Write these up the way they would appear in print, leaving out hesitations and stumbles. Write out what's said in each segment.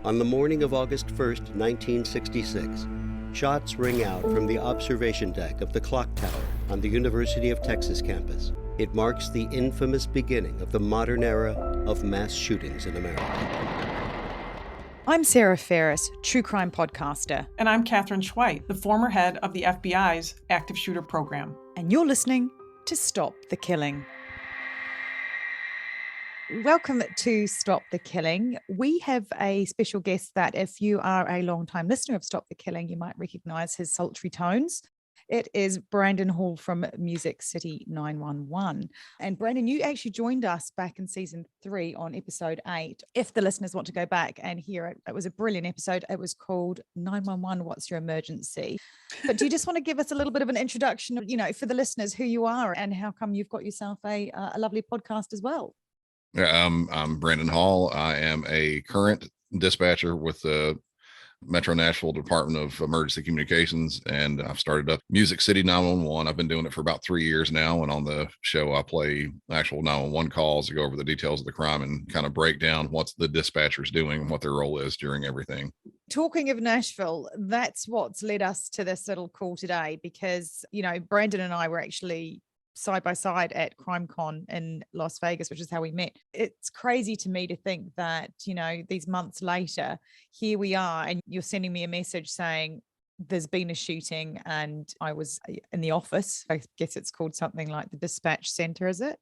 On the morning of August 1st, 1966, shots ring out from the observation deck of the clock tower on the University of Texas campus. It marks the infamous beginning of the modern era of mass shootings in America. I'm Sarah Ferris, true crime podcaster. And I'm Katherine, the former head of the FBI's active shooter program. And you're listening to Stop the Killing. Welcome to Stop the Killing. We have a special guest that if you are a long-time listener of Stop the Killing, you might recognise his sultry tones. It is Brandon Hall from Music City 911. And Brandon, you actually joined us back in season 3 on episode 8. If the listeners want to go back and hear it, it was a brilliant episode. It was called 911, What's Your Emergency? But do you just want to give us a little bit of an introduction, for the listeners, who you are and how come you've got yourself a lovely podcast as well? Yeah, I'm Brandon Hall. I am a current dispatcher with the Metro Nashville Department of Emergency Communications, and I've started up Music City 911. I've been doing it for about 3 years now, and on the show I play actual 911 calls to go over the details of the crime and kind of break down what the dispatcher's doing and what their role is during everything. Talking of Nashville, that's what's led us to this little call today because, Brandon and I were actually side by side at CrimeCon in Las Vegas, which is how we met. It's crazy to me to think that, these months later, here we are, and you're sending me a message saying there's been a shooting, and I was in the office. I guess it's called something like the dispatch center, is it?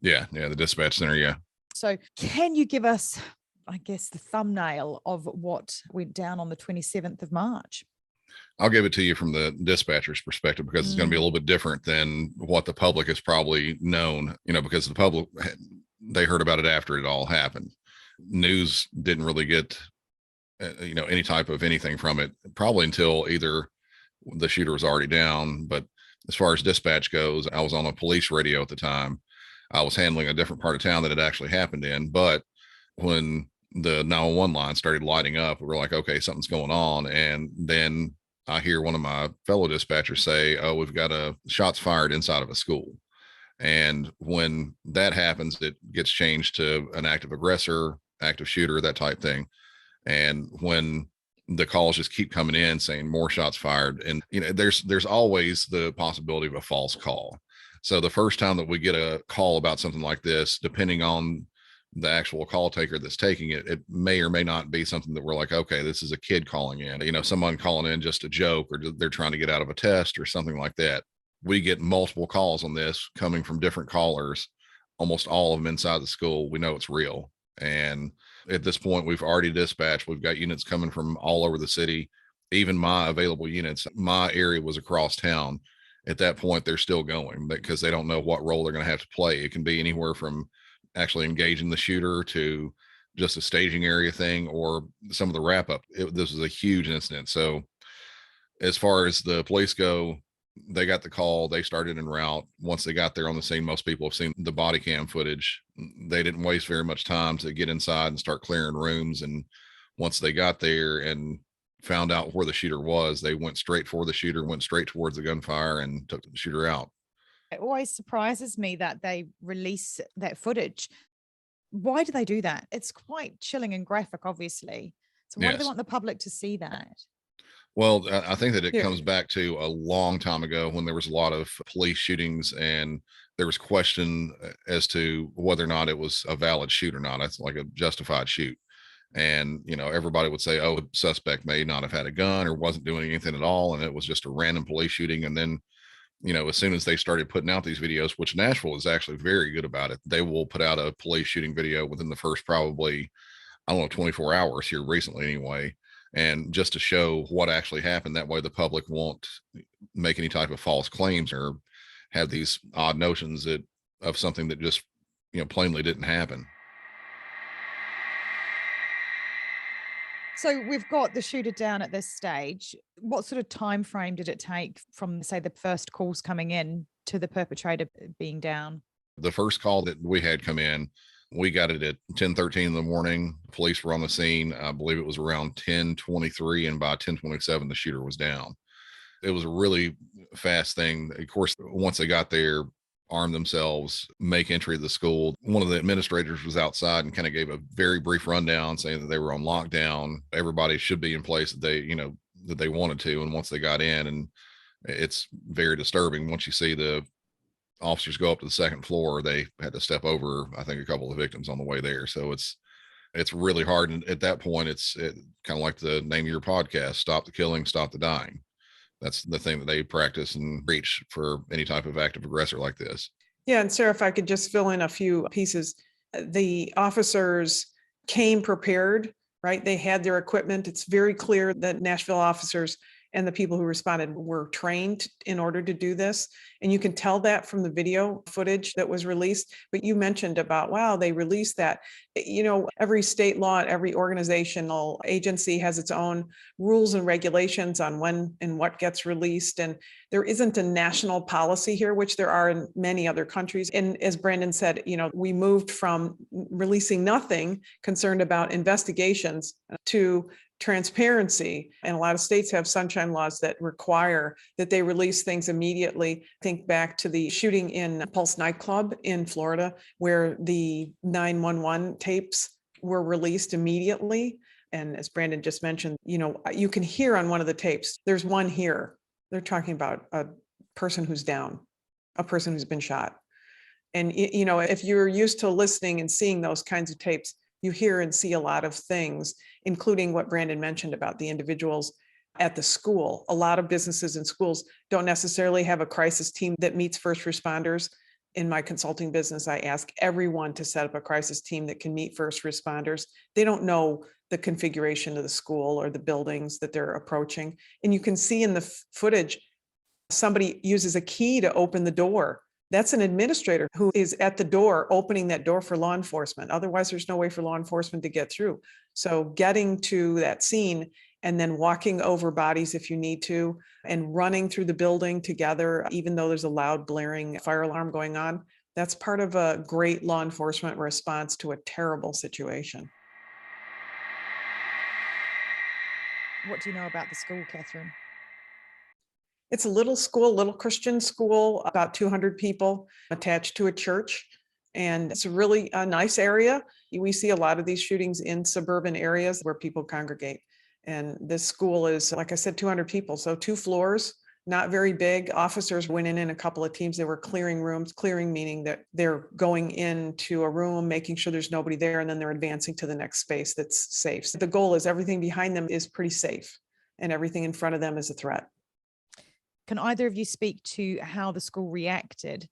Yeah, the dispatch center, yeah. So can you give us, I guess, the thumbnail of what went down on the 27th of March? I'll give it to you from the dispatcher's perspective because it's going to be a little bit different than what the public has probably known, because the public, they heard about it after it all happened. News didn't really get, any type of anything from it, probably until either the shooter was already down. But as far as dispatch goes, I was on a police radio at the time. I was handling a different part of town that it actually happened in. But when the 911 line started lighting up, we were like, okay, something's going on. And then I hear one of my fellow dispatchers say, oh, we've got shots fired inside of a school. And when that happens, it gets changed to an active aggressor, active shooter, that type thing. And when the calls just keep coming in saying more shots fired, and there's always the possibility of a false call. So the first time that we get a call about something like this, depending on the actual call taker that's taking it, it may or may not be something that we're like, okay, this is a kid calling in, someone calling in just a joke, or they're trying to get out of a test or something like that. We get multiple calls on this coming from different callers, almost all of them inside the school. We know it's real. And at this point, we've already dispatched. We've got units coming from all over the city. Even my available units, my area was across town. At that point, they're still going because they don't know what role they're going to have to play. It can be anywhere from actually engaging the shooter to just a staging area thing or some of the wrap up. This was a huge incident. So as far as the police go, they got the call, they started en route. Once they got there on the scene, most people have seen the body cam footage. They didn't waste very much time to get inside and start clearing rooms. And once they got there and found out where the shooter was, they went straight for the shooter, went straight towards the gunfire and took the shooter out. It always surprises me that they release that footage. Why do they do that? It's quite chilling and graphic, obviously. So why do they want the public to see that? Well, I think that it comes back to a long time ago when there was a lot of police shootings and there was question as to whether or not it was a valid shoot or not. That's like a justified shoot. And, everybody would say, oh, the suspect may not have had a gun or wasn't doing anything at all. And it was just a random police shooting. And then as soon as they started putting out these videos, which Nashville is actually very good about it, they will put out a police shooting video within the first probably, 24 hours here recently anyway. And just to show what actually happened, that way the public won't make any type of false claims or have these odd notions of something that just, plainly didn't happen. So we've got the shooter down at this stage. What sort of time frame did it take from, say, the first calls coming in to the perpetrator being down? The first call that we had come in, we got it at 10:13 in the morning. Police were on the scene. I believe it was around 10:23, and by 10:27, the shooter was down. It was a really fast thing. Of course, once they got there, arm themselves, make entry to the school. One of the administrators was outside and kind of gave a very brief rundown saying that they were on lockdown. Everybody should be in place that they wanted to. And once they got in, and it's very disturbing once you see the officers go up to the second floor, they had to step over, I think, a couple of victims on the way there. So it's really hard. And at that point, it's kind of like the name of your podcast, Stop the Killing, Stop the Dying. That's the thing that they practice and preach for any type of active aggressor like this. Yeah. And Sarah, if I could just fill in a few pieces, the officers came prepared, right? They had their equipment. It's very clear that Nashville officers and the people who responded were trained in order to do this. And you can tell that from the video footage that was released. But you mentioned about, wow, they released that. Every state law, every organizational agency has its own rules and regulations on when and what gets released. And there isn't a national policy here, which there are in many other countries. And as Brandon said, we moved from releasing nothing, concerned about investigations, to transparency. And a lot of states have sunshine laws that require that they release things immediately. Think back to the shooting in Pulse nightclub in Florida, where the 911 tapes were released immediately. And as Brandon just mentioned, you can hear on one of the tapes, there's one here. They're talking about a person who's down, a person who's been shot. And, if you're used to listening and seeing those kinds of tapes, you hear and see a lot of things, including what Brandon mentioned about the individuals at the school. A lot of businesses and schools don't necessarily have a crisis team that meets first responders. In my consulting business, I ask everyone to set up a crisis team that can meet first responders. They don't know the configuration of the school or the buildings that they're approaching. And you can see in the footage, somebody uses a key to open the door. That's an administrator who is at the door, opening that door for law enforcement. Otherwise, there's no way for law enforcement to get through. So getting to that scene and then walking over bodies if you need to, and running through the building together, even though there's a loud blaring fire alarm going on, that's part of a great law enforcement response to a terrible situation. What do you know about the school, Katherine? It's a little school, little Christian school, about 200 people attached to a church. And it's a really nice area. We see a lot of these shootings in suburban areas where people congregate. And this school is, like I said, 200 people. So 2 floors, not very big. Officers went in a couple of teams. They were clearing rooms, clearing meaning that they're going into a room, making sure there's nobody there, and then they're advancing to the next space that's safe. So the goal is everything behind them is pretty safe and everything in front of them is a threat. Can either of you speak to how the school reacted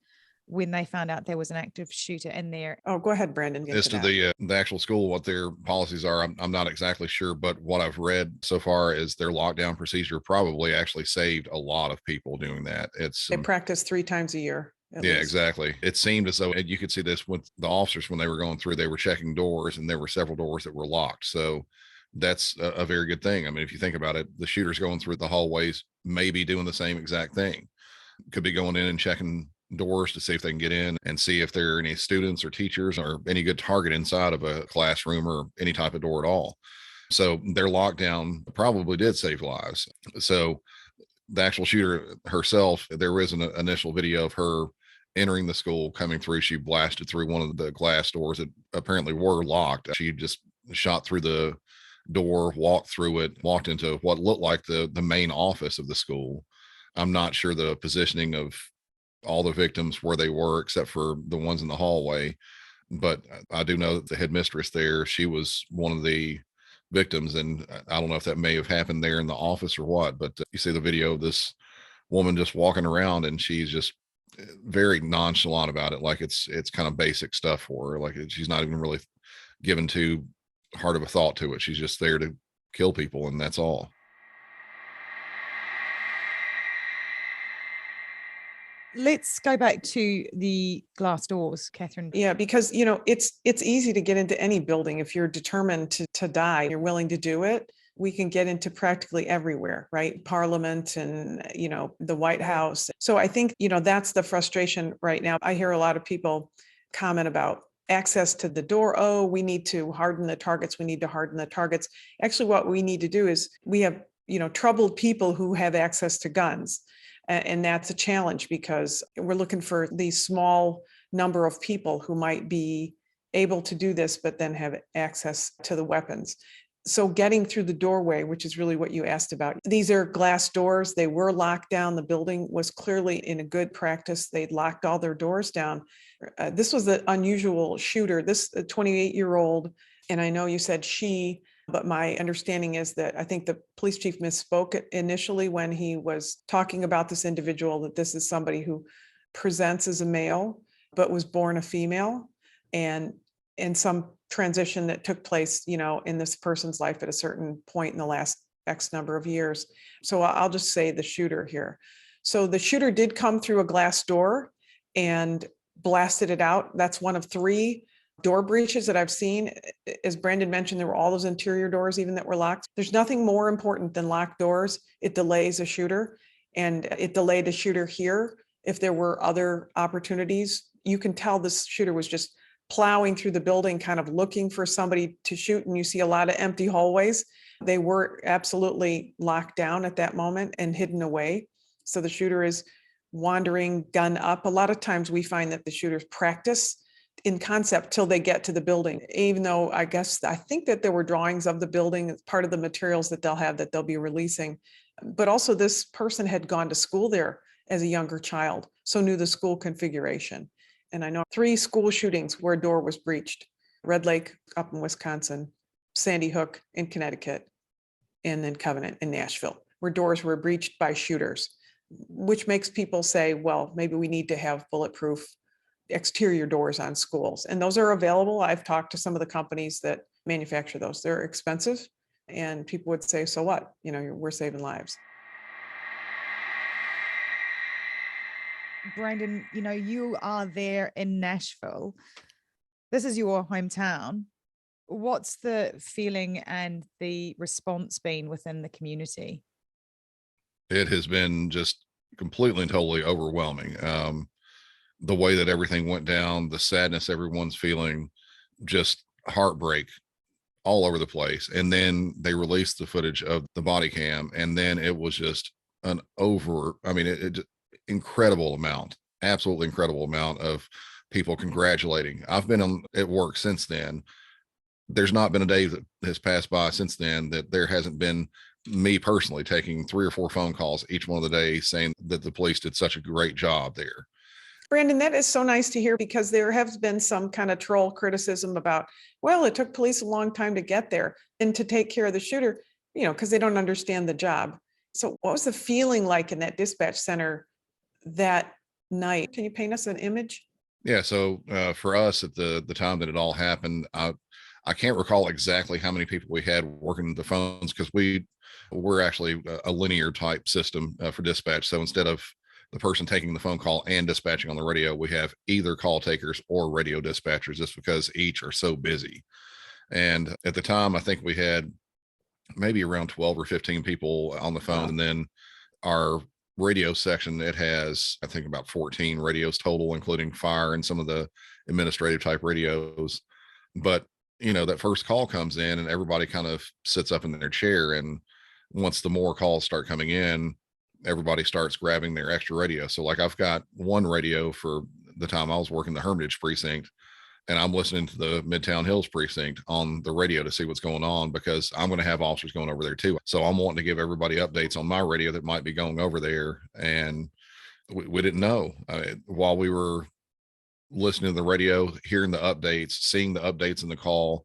when they found out there was an active shooter in there? Oh, go ahead, Brandon. As to the actual school, what their policies are, I'm not exactly sure, but what I've read so far is their lockdown procedure probably actually saved a lot of people doing that. They practice 3 times a year. Yeah, least. Exactly. It seemed as though, and you could see this with the officers when they were going through, they were checking doors and there were several doors that were locked. So that's a very good thing. I mean, if you think about it, the shooters going through the hallways may be doing the same exact thing. Could be going in and checking doors to see if they can get in and see if there are any students or teachers or any good target inside of a classroom or any type of door at all. So their lockdown probably did save lives. So the actual shooter herself, there is an initial video of her entering the school, coming through. She blasted through one of the glass doors that apparently were locked. She just shot through the door, walked through it, walked into what looked like the main office of the school. I'm not sure the positioning of all the victims where they were, except for the ones in the hallway. But I do know that the headmistress there, she was one of the victims. And I don't know if that may have happened there in the office or what, but you see the video of this woman just walking around and she's just very nonchalant about it. Like it's kind of basic stuff for her. Like she's not even really given too hard of a thought to it. She's just there to kill people and that's all. Let's go back to the glass doors, Katherine. Yeah, because, it's easy to get into any building. If you're determined to die, you're willing to do it. We can get into practically everywhere, right? Parliament and, the White House. So I think, that's the frustration right now. I hear a lot of people comment about access to the door. Oh, we need to harden the targets. We need to harden the targets. Actually, what we need to do is we have, troubled people who have access to guns. And that's a challenge because we're looking for these small number of people who might be able to do this, but then have access to the weapons. So getting through the doorway, which is really what you asked about. These are glass doors. They were locked down. The building was clearly in a good practice. They'd locked all their doors down. This was an unusual shooter, this 28-year-old. And I know you said she, but my understanding is that I think the police chief misspoke initially when he was talking about this individual, that this is somebody who presents as a male, but was born a female. And some transition that took place, in this person's life at a certain point in the last X number of years. So I'll just say the shooter here. So the shooter did come through a glass door and blasted it out. That's one of 3 door breaches that I've seen. As Brandon mentioned, there were all those interior doors even that were locked. There's nothing more important than locked doors. It delays a shooter, and it delayed a shooter here. If there were other opportunities, you can tell this shooter was just plowing through the building, kind of looking for somebody to shoot. And you see a lot of empty hallways. They were absolutely locked down at that moment and hidden away. So the shooter is wandering, gun up. A lot of times we find that the shooters practice in concept till they get to the building, even though I think that there were drawings of the building as part of the materials that they'll have that they'll be releasing. But also this person had gone to school there as a younger child, so knew the school configuration. And I know 3 school shootings where a door was breached: Red Lake up in Wisconsin, Sandy Hook in Connecticut, and then Covenant in Nashville, where doors were breached by shooters, which makes people say, well, maybe we need to have bulletproof exterior doors on schools. And those are available. I've talked to some of the companies that manufacture those. They're expensive. And people would say, so what? We're saving lives. Brandon, you are there in Nashville. This is your hometown. What's the feeling and the response been within the community? It has been just completely and totally overwhelming. The way that everything went down, the sadness everyone's feeling, just heartbreak all over the place. And then they released the footage of the body cam, and then it was just incredible amount, absolutely incredible amount of people congratulating. I've been at work since then. There's not been a day that has passed by since then that there hasn't been me personally taking 3 or 4 phone calls each one of the days saying that the police did such a great job there. Brandon, that is so nice to hear, because there has been some kind of troll criticism about, well, it took police a long time to get there and to take care of the shooter, because they don't understand the job. So what was the feeling like in that dispatch center that night? Can you paint us an image? Yeah. So for us at the time that it all happened, I can't recall exactly how many people we had working the phones, because we're actually a linear type system for dispatch. So instead of the person taking the phone call and dispatching on the radio, we have either call takers or radio dispatchers, just because each are so busy. And at the time, I think we had maybe around 12 or 15 people on the phone. Wow. And then our radio section, it has, I think, about 14 radios total, including fire and some of the administrative type radios. But that first call comes in and everybody kind of sits up in their chair. And once the more calls start coming in, everybody starts grabbing their extra radio. So like I've got one radio for the time I was working the Hermitage precinct, and I'm listening to the Midtown Hills precinct on the radio to see what's going on, because I'm going to have officers going over there too. So I'm wanting to give everybody updates on my radio that might be going over there. And we didn't know. While we were listening to the radio, hearing the updates, seeing the updates in the call,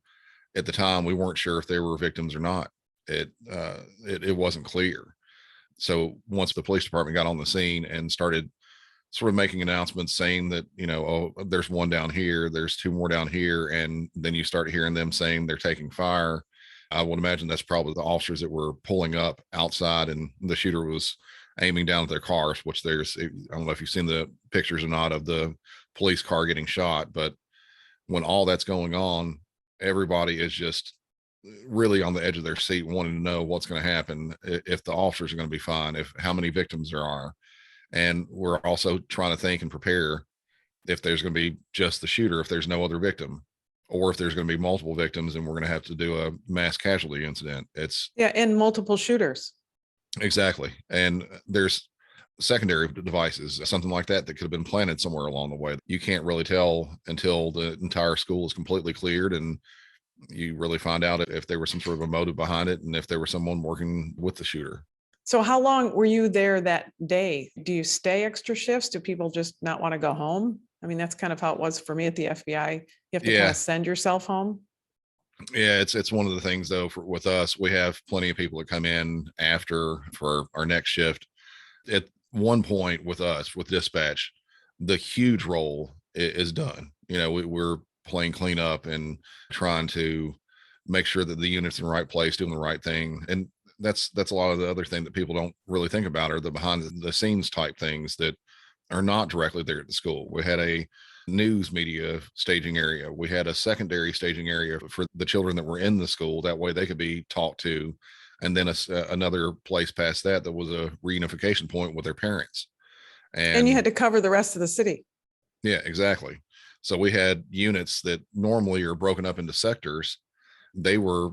at the time, we weren't sure if they were victims or not. It wasn't clear. So once the police department got on the scene and started sort of making announcements saying that, oh, there's one down here, there's 2 more down here, and then you start hearing them saying they're taking fire, I would imagine that's probably the officers that were pulling up outside, and the shooter was aiming down at their cars, which I don't know if you've seen the pictures or not of the police car getting shot, but when all that's going on, everybody is just really on the edge of their seat, wanting to know what's going to happen, if the officers are going to be fine, how many victims there are. And we're also trying to think and prepare if there's going to be just the shooter, if there's no other victim, or if there's going to be multiple victims and we're going to have to do a mass casualty incident. And multiple shooters. Exactly. And there's secondary devices, something like that that could have been planted somewhere along the way. You can't really tell until the entire school is completely cleared and you really find out if there was some sort of a motive behind it and if there was someone working with the shooter. So how long were you there that day? Do you stay extra shifts? Do people just not want to go home? I mean, that's kind of how it was for me at the FBI. You have to kind of send yourself home. Yeah, it's one of the things though, with us, we have plenty of people that come in after for our next shift. At one point with us, with dispatch, the huge role is done. We're playing cleanup and trying to make sure that the unit's in the right place, doing the right thing. And that's a lot of the other thing that people don't really think about are the behind the scenes type things that are not directly there at the school. We had a news media staging area. We had a secondary staging area for the children that were in the school. That way they could be talked to. And then another place past that was a reunification point with their parents. And you had to cover the rest of the city. Yeah, exactly. So we had units that normally are broken up into sectors. They were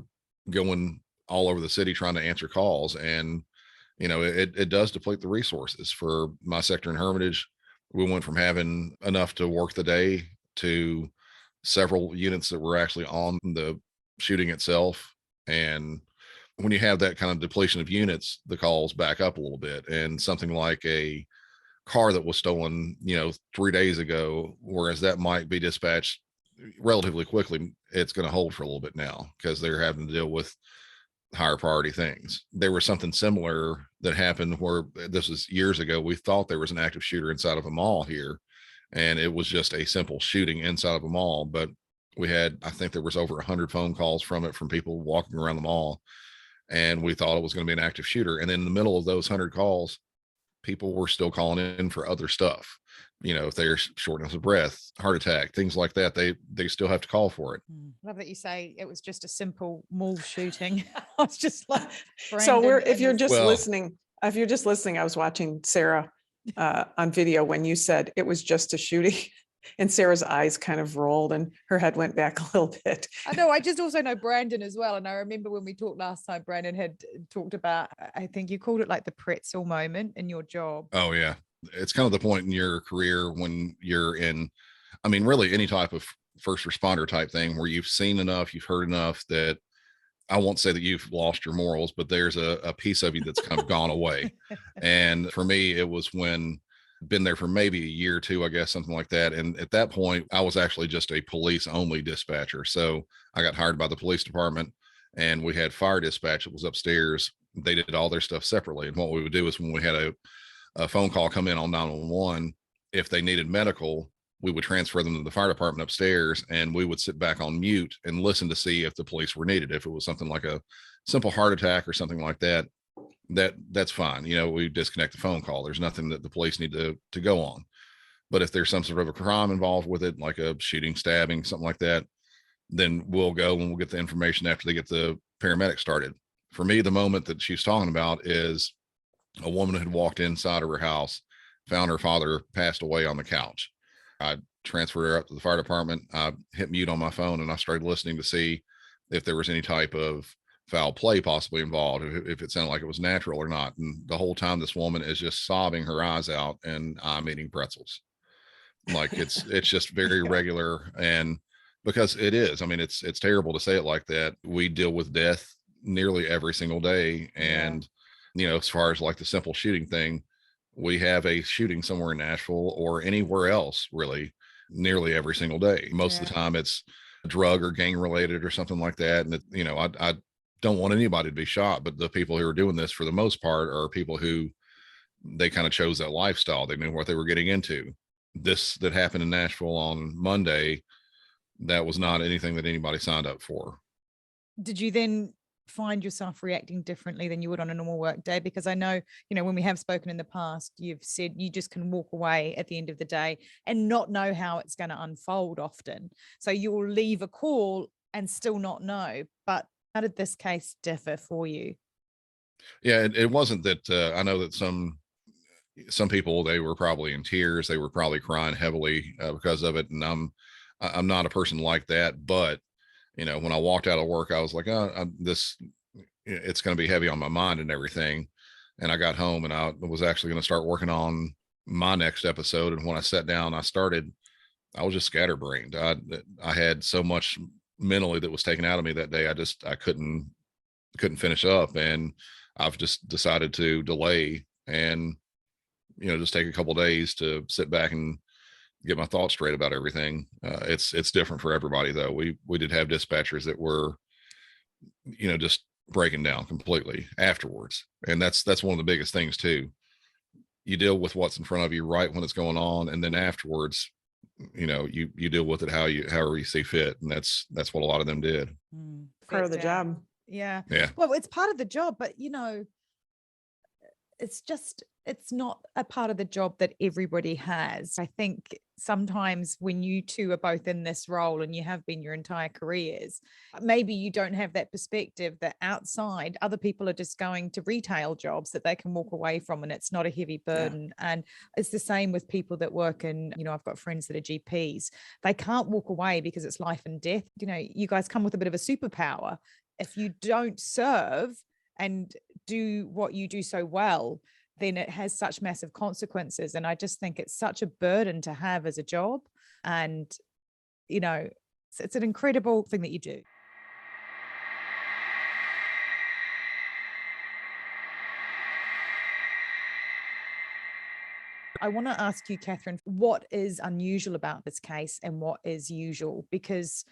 going all over the city trying to answer calls. And, it does deplete the resources. For my sector in Hermitage, we went from having enough to work the day to several units that were actually on the shooting itself. And when you have that kind of depletion of units, the calls back up a little bit. And something like a car that was stolen, 3 days ago, whereas that might be dispatched relatively quickly, it's going to hold for a little bit now because they're having to deal with higher priority things. There was something similar that happened where this was years ago. We thought there was an active shooter inside of a mall here, and it was just a simple shooting inside of a mall. But we had, I think there was over 100 phone calls from people walking around the mall, and we thought it was going to be an active shooter. And then in the middle of those 100 calls, people were still calling in for other stuff. If they're shortness of breath, heart attack, things like that, they still have to call for it. Love that you say it was just a simple mall shooting. I was just like, so if you're just listening, I was watching Sarah on video when you said it was just a shooting. And Sarah's eyes kind of rolled and her head went back a little bit. I know. I just also know Brandon as well. And I remember when we talked last time, Brandon had talked about, I think you called it like the pretzel moment in your job. Oh, yeah. It's kind of the point in your career when you're in, really any type of first responder type thing where you've seen enough, you've heard enough that I won't say that you've lost your morals, but there's a piece of you that's kind of gone away. And for me, it was when been there for maybe a year or two, I guess, something like that. And at that point, I was actually just a police only dispatcher. So I got hired by the police department and we had fire dispatch that was upstairs. They did all their stuff separately. And what we would do is when we had a phone call come in on 911, if they needed medical, we would transfer them to the fire department upstairs and we would sit back on mute and listen to see if the police were needed. If it was something like a simple heart attack or something like that, that's fine. We disconnect the phone call. There's nothing that the police need to go on. But if there's some sort of a crime involved with it, like a shooting, stabbing, something like that, then we'll go and we'll get the information after they get the paramedic started. For me, the moment that she's talking about is a woman had walked inside of her house, found her father passed away on the couch. I transferred her up to the fire department. I hit mute on my phone and I started listening to see if there was any type of foul play possibly involved, if it sounded like it was natural or not. And the whole time this woman is just sobbing her eyes out and I'm eating pretzels. Like it's just very regular. And because it is, it's terrible to say it like that. We deal with death nearly every single day. And, as far as like the simple shooting thing, we have a shooting somewhere in Nashville or anywhere else really nearly every single day. Most of the time it's drug or gang related or something like that. And I don't want anybody to be shot, but the people who are doing this for the most part are people who they kind of chose that lifestyle. They knew what they were getting into. This that happened in Nashville on Monday, that was not anything that anybody signed up for. Did you then find yourself reacting differently than you would on a normal work day? Because I know, when we have spoken in the past, you've said you just can walk away at the end of the day and not know how it's going to unfold often. So you'll leave a call and still not know. But how did this case differ for you? Yeah, it wasn't that I know that some people, they were probably in tears. They were probably crying heavily because of it. And I'm not a person like that, but when I walked out of work, I was like, it's going to be heavy on my mind and everything. And I got home and I was actually going to start working on my next episode. And when I sat down, I was just scatterbrained. I had so much mentally that was taken out of me that day. I couldn't finish up, and I've just decided to delay and, just take a couple days to sit back and get my thoughts straight about everything. It's different for everybody though. We did have dispatchers that were, just breaking down completely afterwards. And that's one of the biggest things too. You deal with what's in front of you right when it's going on. And then afterwards, you deal with it however you see fit. And that's what a lot of them did. Part of the job. Yeah. Yeah. Well, it's part of the job, but it's not a part of the job that everybody has. I think sometimes when you two are both in this role and you have been your entire careers, maybe you don't have that perspective that outside other people are just going to retail jobs that they can walk away from and it's not a heavy burden. Yeah. And it's the same with people that work in, I've got friends that are GPs. They can't walk away because it's life and death. You guys come with a bit of a superpower. If you don't serve and do what you do so well, then it has such massive consequences. And I just think it's such a burden to have as a job. And, it's an incredible thing that you do. I want to ask you, Katherine, what is unusual about this case and what is usual? Because,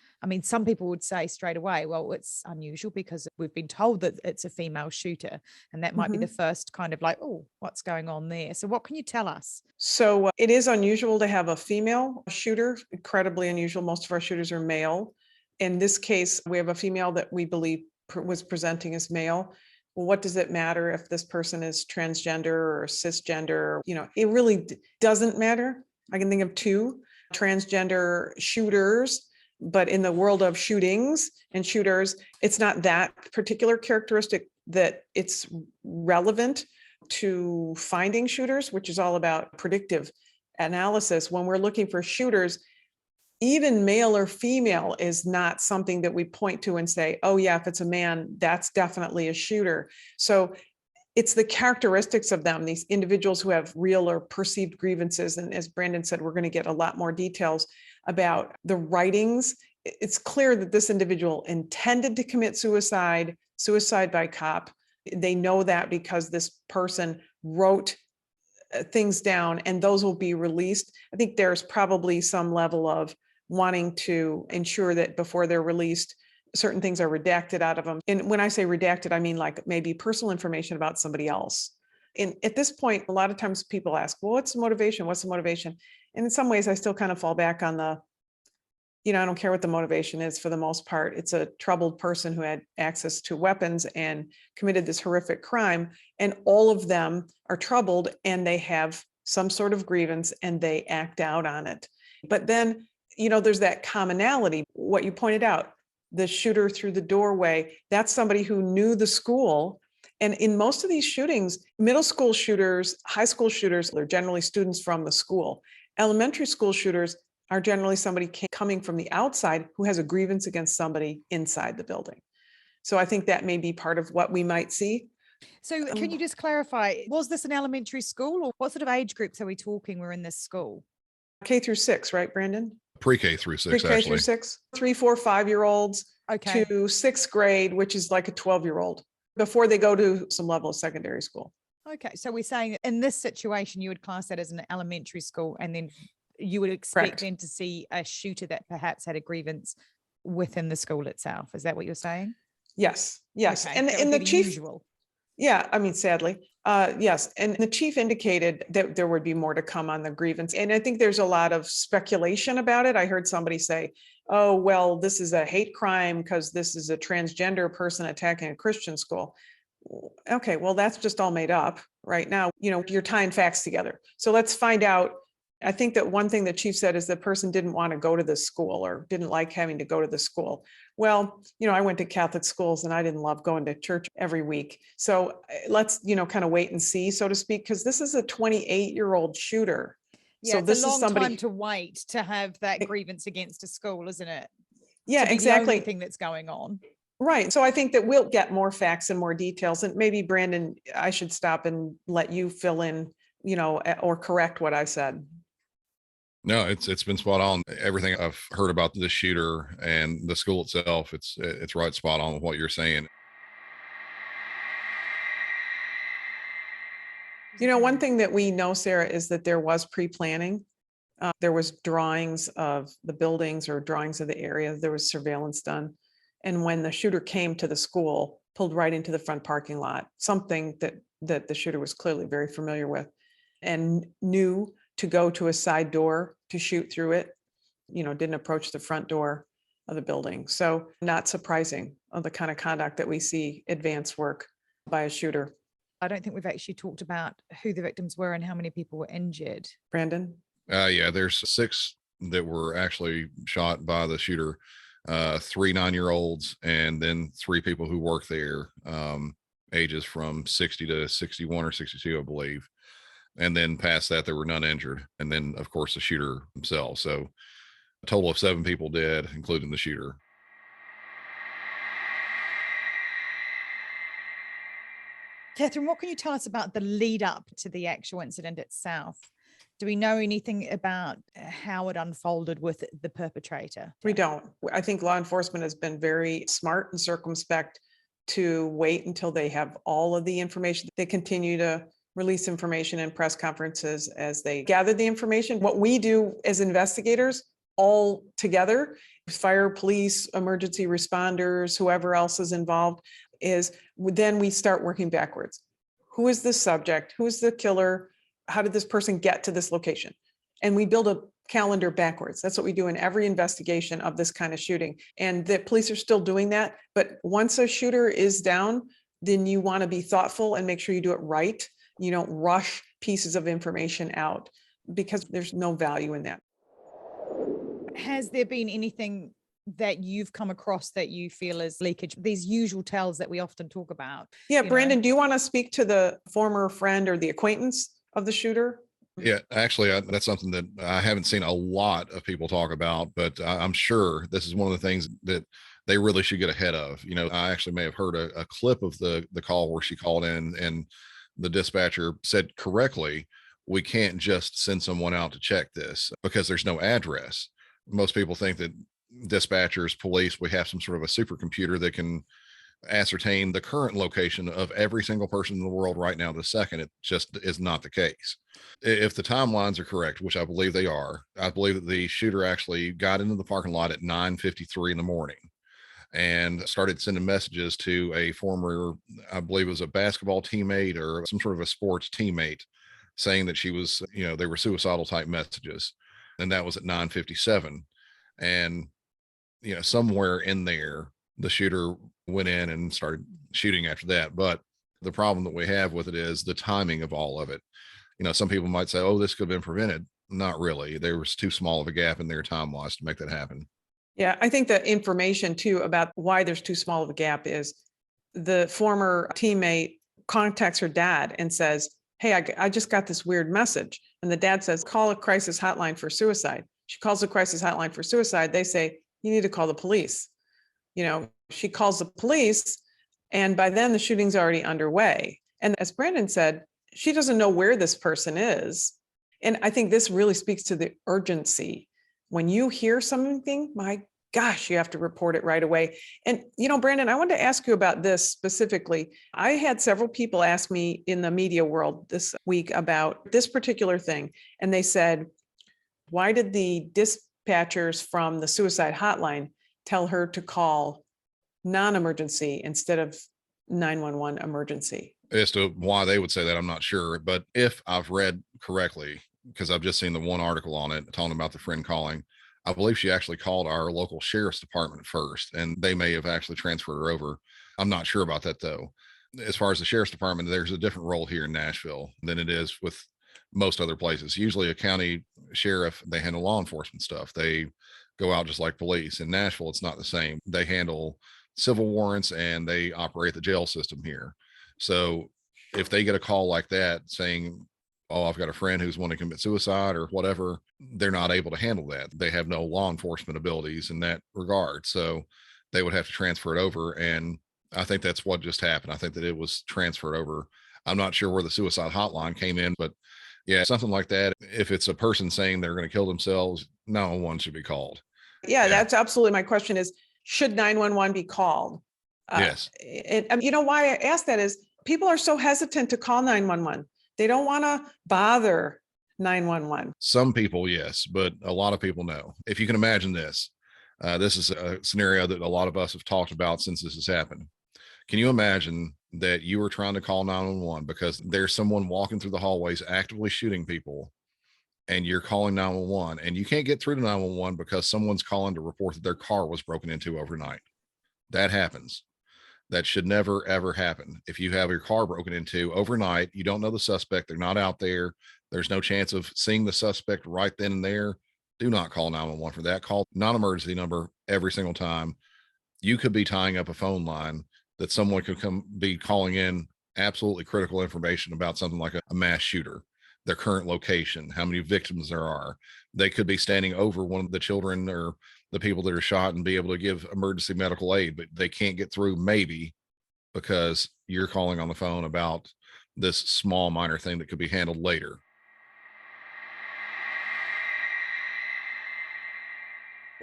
some people would say straight away, well, it's unusual because we've been told that it's a female shooter. And that might be the first kind of like, oh, what's going on there? So what can you tell us? So it is unusual to have a female shooter, incredibly unusual. Most of our shooters are male. In this case, we have a female that we believe was presenting as male. Well, what does it matter if this person is transgender or cisgender? It really doesn't matter. I can think of two transgender shooters, but in the world of shootings and shooters, it's not that particular characteristic that it's relevant to finding shooters, which is all about predictive analysis. When we're looking for shooters, even male or female is not something that we point to and say, oh yeah, if it's a man, that's definitely a shooter. So it's the characteristics of them, these individuals who have real or perceived grievances. And as Brandon said, we're going to get a lot more details about the writings. It's clear that this individual intended to commit suicide by cop. They know that because this person wrote things down and those will be released. I think there's probably some level of wanting to ensure that before they're released, certain things are redacted out of them. And when I say redacted, I mean like maybe personal information about somebody else. And at this point, a lot of times people ask, well, what's the motivation? What's the motivation? And in some ways, I still kind of fall back on I don't care what the motivation is for the most part. It's a troubled person who had access to weapons and committed this horrific crime. And all of them are troubled and they have some sort of grievance and they act out on it. But then, there's that commonality, what you pointed out, the shooter through the doorway, that's somebody who knew the school. And in most of these shootings, middle school shooters, high school shooters, they're generally students from the school. Elementary school shooters are generally somebody coming from the outside who has a grievance against somebody inside the building. So I think that may be part of what we might see. So can you just clarify, was this an elementary school or what sort of age groups are we talking were in this school? K through 6, right, Brandon? Pre-K through 6, Pre-K actually. through 6, 3, 4, 5-year-olds okay. to 6th grade, which is like a 12-year-old before they go to some level of secondary school. Okay. So we're saying in this situation, you would class that as an elementary school and then you would expect Correct. them to see a shooter that perhaps had a grievance within the school itself. Is that what you're saying? Yes. Okay. And the chief, usual. Yeah, sadly, yes. And the chief indicated that there would be more to come on the grievance. And I think there's a lot of speculation about it. I heard somebody say, oh, well, this is a hate crime because this is a transgender person attacking a Christian school. Okay, well, that's just all made up right now. You're tying facts together. So let's find out. I think that one thing the chief said is the person didn't want to go to the school or didn't like having to go to the school. Well, I went to Catholic schools and I didn't love going to church every week. So let's, kind of wait and see, so to speak, because this is a 28-year-old shooter. Yeah, so it's this a long is somebody time to wait to have that grievance against a school, isn't it? Yeah, to be exactly. the only thing that's going on. Right. So I think that we'll get more facts and more details, and maybe Brandon, I should stop and let you fill in, or correct what I said. No, it's been spot on. Everything I've heard about the shooter and the school itself, it's right spot on with what you're saying. One thing that we know, Sarah, is that there was pre-planning. There was drawings of the buildings or drawings of the area. There was surveillance done. And when the shooter came to the school, pulled right into the front parking lot, something that the shooter was clearly very familiar with and knew to go to a side door to shoot through it, didn't approach the front door of the building. So not surprising of the kind of conduct that we see advanced work by a shooter. I don't think we've actually talked about who the victims were and how many people were injured. Brandon? Yeah, there's 6 that were actually shot by the shooter, 3 9-year-olds, and then 3 people who work there, ages from 60 to 61 or 62, I believe. And then past that, there were none injured. And then, of course, the shooter himself. So a total of 7 people dead, including the shooter. Katherine, what can you tell us about the lead up to the actual incident itself? Do we know anything about how it unfolded with the perpetrator? We don't. I think law enforcement has been very smart and circumspect to wait until they have all of the information. They continue to release information in press conferences as they gather the information. What we do as investigators all together, fire, police, emergency responders, whoever else is involved, is then we start working backwards. Who is the subject? Who is the killer? How did this person get to this location? And we build a calendar backwards. That's what we do in every investigation of this kind of shooting. And the police are still doing that. But once a shooter is down, then you want to be thoughtful and make sure you do it right. You don't rush pieces of information out because there's no value in that. Has there been anything that you've come across that you feel is leakage? These usual tells that we often talk about. Yeah, Brandon, do you want to speak to the former friend or the acquaintance of the shooter? Yeah, actually, that's something that I haven't seen a lot of people talk about, but I'm sure this is one of the things that they really should get ahead of. I actually may have heard a clip of the call where she called in and the dispatcher said correctly, we can't just send someone out to check this because there's no address. Most people think that dispatchers, police, we have some sort of a supercomputer that can ascertain the current location of every single person in the world right now this second. It just is not the case. If the timelines are correct, which I believe they are, I believe that the shooter actually got into the parking lot at 9:53 in the morning and started sending messages to a former, I believe it was a basketball teammate or some sort of a sports teammate, saying that she was, they were suicidal type messages. And that was at 9:57. And, somewhere in there, the shooter went in and started shooting after that. But the problem that we have with it is the timing of all of it. Some people might say, oh, this could have been prevented. Not really. There was too small of a gap in their time wise to make that happen. Yeah, I think the information too about why there's too small of a gap is the former teammate contacts her dad and says, hey, I just got this weird message. And the dad says, call a crisis hotline for suicide. She calls the crisis hotline for suicide. They say, you need to call the police. She calls the police, and by then the shooting's already underway. And as Brandon said, she doesn't know where this person is. And I think this really speaks to the urgency. When you hear something, my gosh, you have to report it right away. And, Brandon, I wanted to ask you about this specifically. I had several people ask me in the media world this week about this particular thing. And they said, why did the dispatchers from the suicide hotline tell her to call non-emergency instead of 911 emergency? As to why they would say that, I'm not sure. But if I've read correctly, because I've just seen the one article on it talking about the friend calling, I believe she actually called our local sheriff's department first, and they may have actually transferred her over. I'm not sure about that, though. As far as the sheriff's department, there's a different role here in Nashville than it is with most other places. Usually a county sheriff, they handle law enforcement stuff. They go out just like police. In Nashville, it's not the same. They handle civil warrants and they operate the jail system here. So if they get a call like that saying, oh, I've got a friend who's wanting to commit suicide or whatever, they're not able to handle that. They have no law enforcement abilities in that regard. So they would have to transfer it over. And I think that's what just happened. I think that it was transferred over. I'm not sure where the suicide hotline came in, but yeah, something like that. If it's a person saying they're going to kill themselves, 911 should be called. Yeah, that's absolutely my question is, should 911 be called? Yes. You know why I ask that is people are so hesitant to call 911. They don't want to bother 911. Some people, yes, but a lot of people, no. If you can imagine this, this is a scenario that a lot of us have talked about since this has happened. Can you imagine that you were trying to call 911 because there's someone walking through the hallways actively shooting people, and you're calling 911 and you can't get through to 911 because someone's calling to report that their car was broken into overnight? That happens. That should never, ever happen. If you have your car broken into overnight, you don't know the suspect, they're not out there, there's no chance of seeing the suspect right then and there, do not call 911 for that. Call non-emergency number every single time. You could be tying up a phone line that someone could be calling in absolutely critical information about something like a mass shooter, their current location, how many victims there are. They could be standing over one of the children or the people that are shot and be able to give emergency medical aid, but they can't get through, maybe because you're calling on the phone about this small minor thing that could be handled later.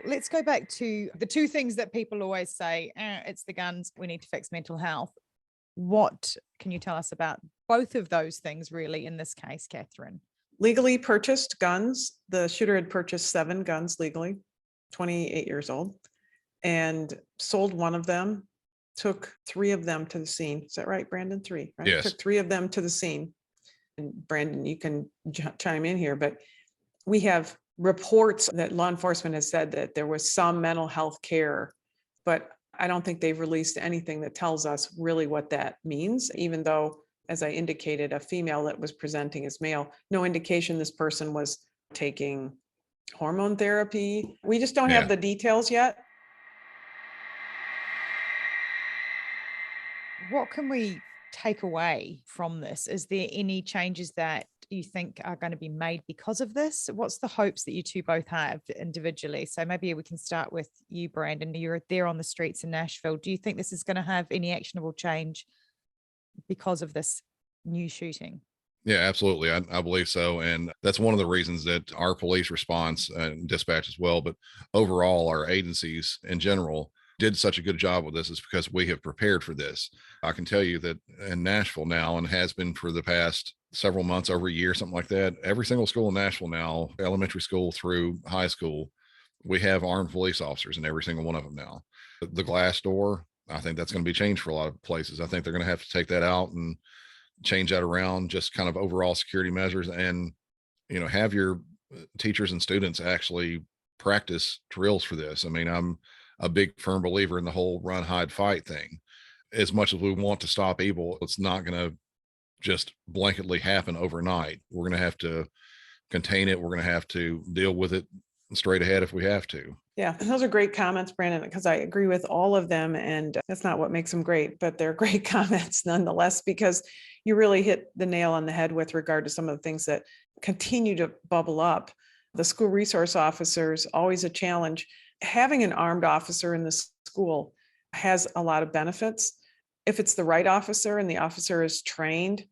Let's go back to the two things that people always say, it's the guns, we need to fix mental health. What can you tell us about both of those things really in this case, Katherine? Legally purchased guns. The shooter had purchased 7 guns legally, 28 years old, and sold one of them, took 3 of them to the scene. Is that right, Brandon? 3, right? Yes. Took 3 of them to the scene. And Brandon, you can chime in here, but we have reports that law enforcement has said that there was some mental health care, but I don't think they've released anything that tells us really what that means, even though, as I indicated, a female that was presenting as male, no indication this person was taking hormone therapy. We just don't have the details yet. What can we take away from this? Is there any changes that you think are going to be made because of this? What's the hopes that you two both have individually? So maybe we can start with you, Brandon. You're there on the streets in Nashville. Do you think this is going to have any actionable change because of this new shooting? Yeah, absolutely. I believe so. And that's one of the reasons that our police response and dispatch as well, but overall our agencies in general did such a good job with this, is because we have prepared for this. I can tell you that in Nashville now, and has been for the past several months, over a year, something like that, every single school in Nashville now, elementary school through high school, we have armed police officers in every single one of them now. The glass door, I think that's going to be changed for a lot of places. I think they're going to have to take that out and change that around, just kind of overall security measures, and have your teachers and students actually practice drills for this. I mean, I'm a big firm believer in the whole run, hide, fight thing. As much as we want to stop evil, it's not going to just blanketly happen overnight. We're going to have to contain it. We're going to have to deal with it straight ahead if we have to. Yeah, those are great comments, Brandon, because I agree with all of them. And that's not what makes them great, but they're great comments nonetheless, because you really hit the nail on the head with regard to some of the things that continue to bubble up. The school resource officers, always a challenge. Having an armed officer in the school has a lot of benefits. If it's the right officer and the officer is trained,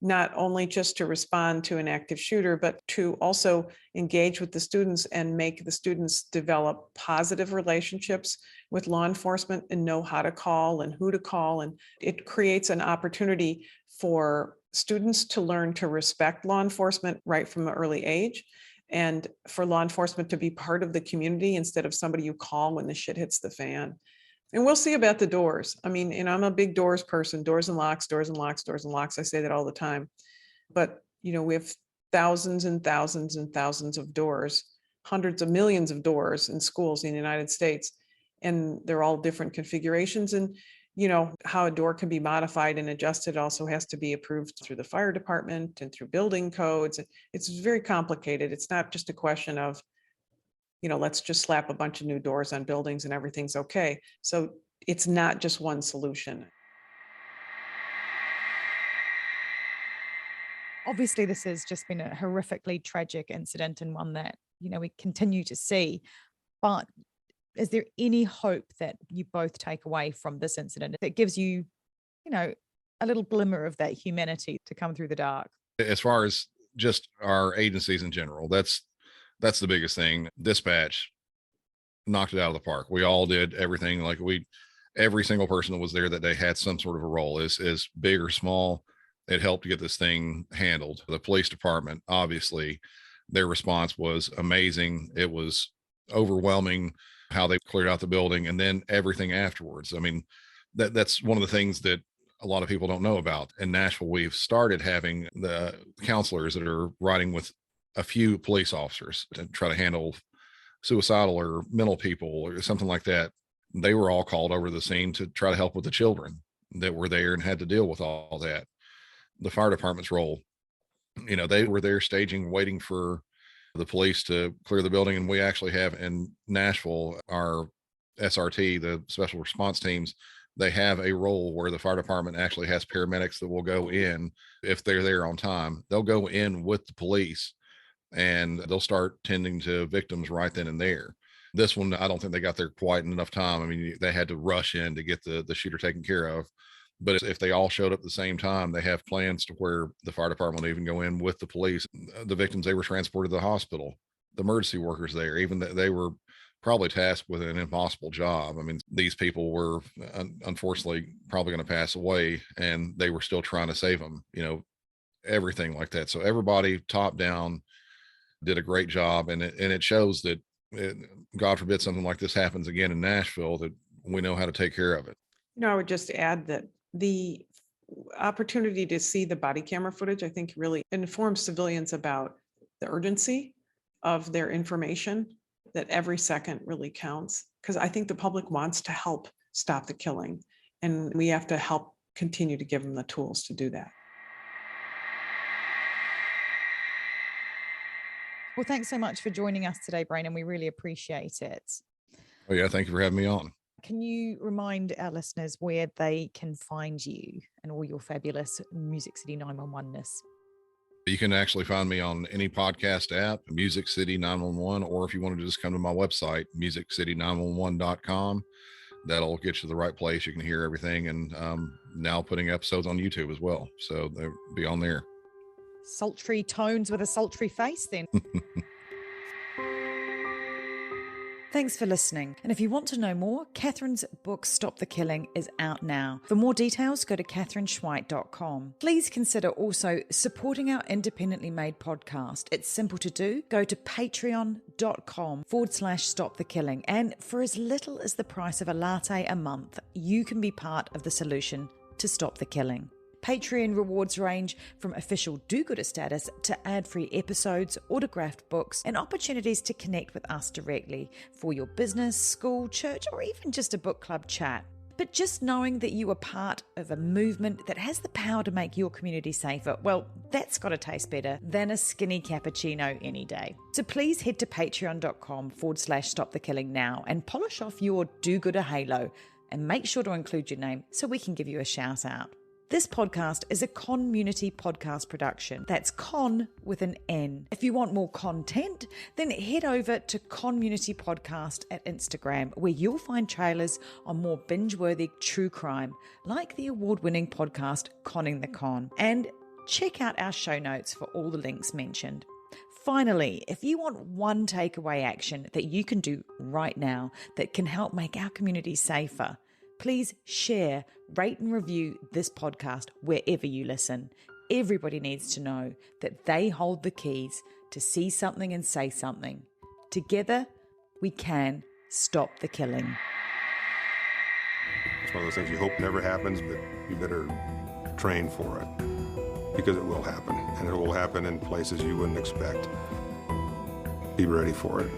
not only just to respond to an active shooter, but to also engage with the students and make the students develop positive relationships with law enforcement and know how to call and who to call. And it creates an opportunity for students to learn to respect law enforcement right from an early age, and for law enforcement to be part of the community instead of somebody you call when the shit hits the fan. And we'll see about the doors. I mean, and I'm a big doors person, doors and locks, doors and locks, doors and locks. I say that all the time. But, we have thousands and thousands and thousands of doors, hundreds of millions of doors in schools in the United States. And they're all different configurations. And, how a door can be modified and adjusted also has to be approved through the fire department and through building codes. It's very complicated. It's not just a question of, let's just slap a bunch of new doors on buildings and everything's okay. So it's not just one solution. Obviously, this has just been a horrifically tragic incident, and one that, we continue to see. But Is there any hope that you both take away from this incident that gives you, a little glimmer of that humanity to come through the dark? As far as just our agencies in general, that's the biggest thing. Dispatch knocked it out of the park. We all did everything. Like every single person that was there that day had some sort of a role, is big or small. It helped to get this thing handled. The police department, obviously, their response was amazing. It was overwhelming how they cleared out the building, and then everything afterwards. I mean, that's one of the things that a lot of people don't know about. In Nashville, we've started having the counselors that are riding with a few police officers to try to handle suicidal or mental people or something like that. They were all called over to the scene to try to help with the children that were there and had to deal with all that. The fire department's role, they were there staging, waiting for the police to clear the building. And we actually have in Nashville, our SRT, the special response teams, they have a role where the fire department actually has paramedics that will go in. If they're there on time, they'll go in with the police and they'll start tending to victims right then and there. This one, I don't think they got there quite in enough time. I mean, they had to rush in to get the shooter taken care of. But if they all showed up at the same time, they have plans to where the fire department will even go in with the police. The victims, they were transported to the hospital. The emergency workers there, even they were probably tasked with an impossible job. I mean, these people were unfortunately probably going to pass away, and they were still trying to save them, everything like that. So everybody top down did a great job. And it shows that, God forbid something like this happens again in Nashville, that we know how to take care of it. I would just add that the opportunity to see the body camera footage, I think, really informs civilians about the urgency of their information, that every second really counts. Because I think the public wants to help stop the killing, and we have to help continue to give them the tools to do that. Well, thanks so much for joining us today, Brandon. We really appreciate it. Oh yeah, thank you for having me on. Can you remind our listeners where they can find you and all your fabulous Music City 911-ness? You can actually find me on any podcast app, Music City 911, or if you wanted to just come to my website, musiccity911.com, that'll get you to the right place. You can hear everything, and now putting episodes on YouTube as well. So they'll be on there. Sultry tones with a sultry face then. Thanks for listening. And if you want to know more, Katherine's book, Stop the Killing, is out now. For more details, go to katherineschweit.com. Please consider also supporting our independently made podcast. It's simple to do. Go to patreon.com/Stop the Killing. And for as little as the price of a latte a month, you can be part of the solution to stop the killing. Patreon rewards range from official do-gooder status to ad-free episodes, autographed books, and opportunities to connect with us directly for your business, school, church, or even just a book club chat. But just knowing that you are part of a movement that has the power to make your community safer, well, that's got to taste better than a skinny cappuccino any day. So please head to patreon.com/Stop the Killing now and polish off your do-gooder halo, and make sure to include your name so we can give you a shout out. This podcast is a Community podcast production. That's Con with an N. If you want more content, then head over to Community Podcast at Instagram, where you'll find trailers on more binge-worthy true crime, like the award-winning podcast Conning the Con. And check out our show notes for all the links mentioned. Finally, if you want one takeaway action that you can do right now that can help make our community safer, please share, rate and review this podcast wherever you listen. Everybody needs to know that they hold the keys to see something and say something. Together, we can stop the killing. It's one of those things you hope never happens, but you better train for it, because it will happen, and it will happen in places you wouldn't expect. Be ready for it.